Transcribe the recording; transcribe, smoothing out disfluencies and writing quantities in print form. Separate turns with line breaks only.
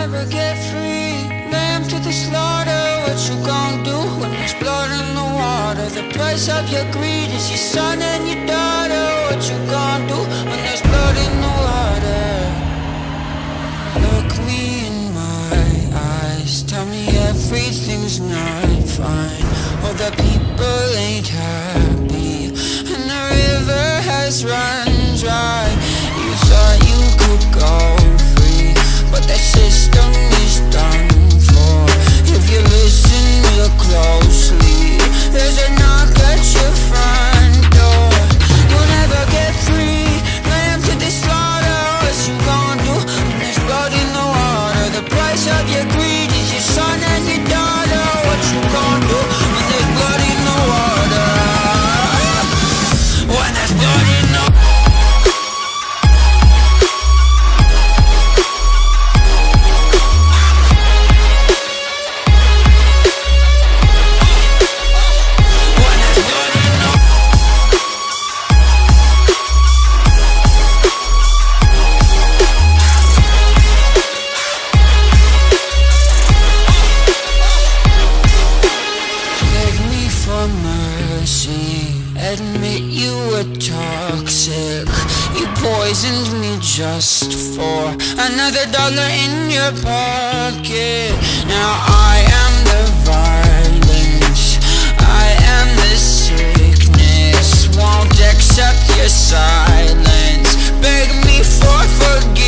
never get free. Lamb to the slaughter, what you gon' do when there's blood in the water? The price of your greed is your son and your daughter. What you gon' do when there's blood in the water? Look me in my eyes, tell me everything's not fine. All the people ain't happy, and the river has run dry. You thought you could go free, but that system is done for. If you listen real closely, there's a knock at your front door. You'll never get free. Lamb to the slaughter, what you gon' do when there's blood in the water? The price of your greed is your son and your daughter. What you gon' do when there's blood in the water? When there's blood in the water. Admit you were toxic. You poisoned me just for another dollar in your pocket. Now I am the violence, I am the sickness. Won't accept your silence, beg me for forgiveness.